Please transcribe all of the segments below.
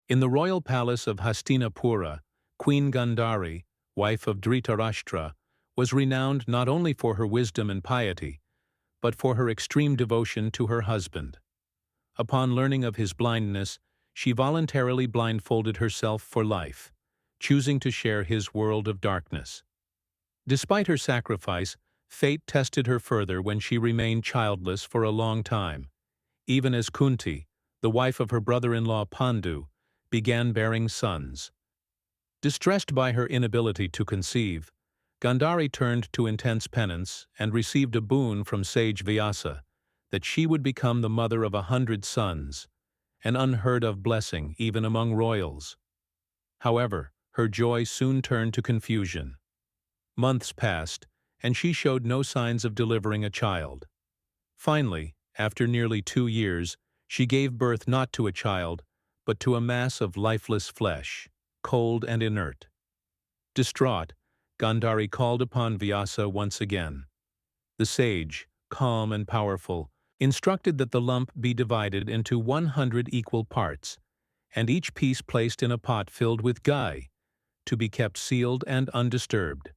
In the royal palace of Hastinapura, Queen Gandhari, wife of Dhritarashtra, was renowned not only for her wisdom and piety, but for her extreme devotion to her husband. Upon learning of his blindness, she voluntarily blindfolded herself for life, choosing to share his world of darkness. Despite her sacrifice, fate tested her further when she remained childless for a long time, even as Kunti, the wife of her brother-in-law Pandu, began bearing sons. Distressed by her inability to conceive, Gandhari turned to intense penance and received a boon from Sage Vyasa that she would become the mother of 100 sons, an unheard-of blessing even among royals. However, her joy soon turned to confusion. Months passed, and she showed no signs of delivering a child. Finally, after nearly 2 years, she gave birth not to a child, but to a mass of lifeless flesh, cold and inert. Distraught, Gandhari called upon Vyasa once again. The sage, calm and powerful, instructed that the lump be divided into 100 equal parts, and each piece placed in a pot filled with ghee, to be kept sealed and undisturbed.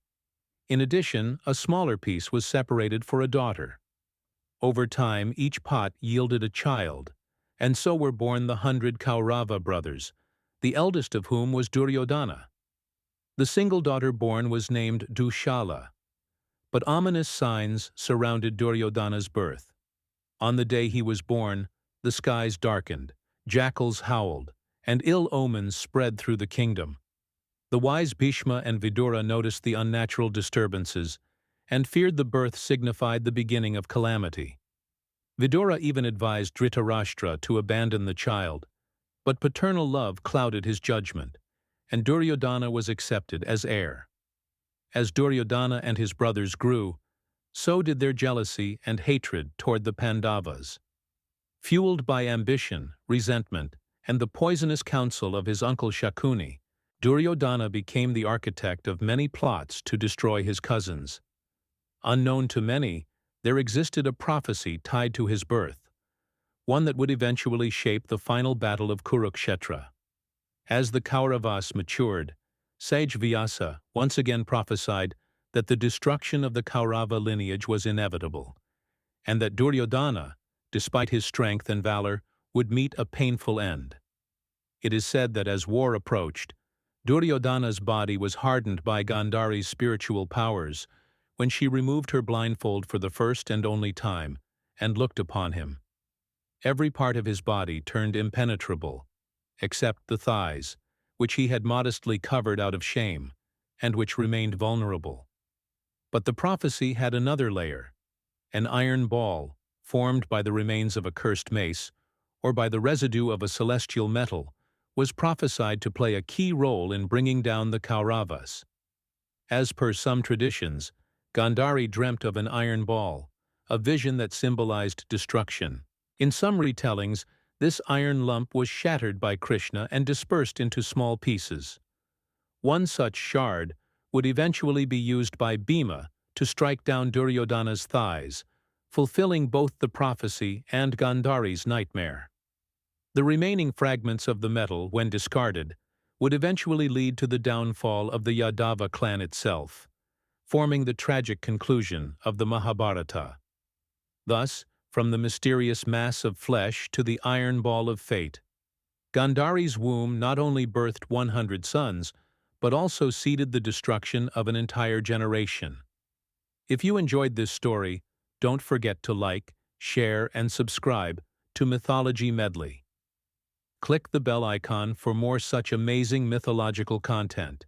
In addition, a smaller piece was separated for a daughter. Over time, each pot yielded a child, and so were born the 100 Kaurava brothers, the eldest of whom was Duryodhana. The single daughter born was named Duhshala, but ominous signs surrounded Duryodhana's birth. On the day he was born, the skies darkened, jackals howled, and ill omens spread through the kingdom. The wise Bhishma and Vidura noticed the unnatural disturbances and feared the birth signified the beginning of calamity. Vidura even advised Dhritarashtra to abandon the child, but paternal love clouded his judgment, and Duryodhana was accepted as heir. As Duryodhana and his brothers grew, so did their jealousy and hatred toward the Pandavas. Fueled by ambition, resentment, and the poisonous counsel of his uncle Shakuni, Duryodhana became the architect of many plots to destroy his cousins. Unknown to many, there existed a prophecy tied to his birth, one that would eventually shape the final battle of Kurukshetra. As the Kauravas matured, Sage Vyasa once again prophesied that the destruction of the Kaurava lineage was inevitable, and that Duryodhana, despite his strength and valor, would meet a painful end. It is said that as war approached, Duryodhana's body was hardened by Gandhari's spiritual powers when she removed her blindfold for the first and only time and looked upon him. Every part of his body turned impenetrable, except the thighs, which he had modestly covered out of shame, and which remained vulnerable. But the prophecy had another layer. An iron ball, formed by the remains of a cursed mace, or by the residue of a celestial metal, was prophesied to play a key role in bringing down the Kauravas. As per some traditions, Gandhari dreamt of an iron ball, a vision that symbolized destruction. In some retellings, this iron lump was shattered by Krishna and dispersed into small pieces. One such shard would eventually be used by Bhima to strike down Duryodhana's thighs, fulfilling both the prophecy and Gandhari's nightmare. The remaining fragments of the metal, when discarded, would eventually lead to the downfall of the Yadava clan itself, forming the tragic conclusion of the Mahabharata. Thus, from the mysterious mass of flesh to the iron ball of fate, Gandhari's womb not only birthed 100 sons, but also seeded the destruction of an entire generation. If you enjoyed this story, don't forget to like, share, and subscribe to Mythology Medley. Click the bell icon for more such amazing mythological content.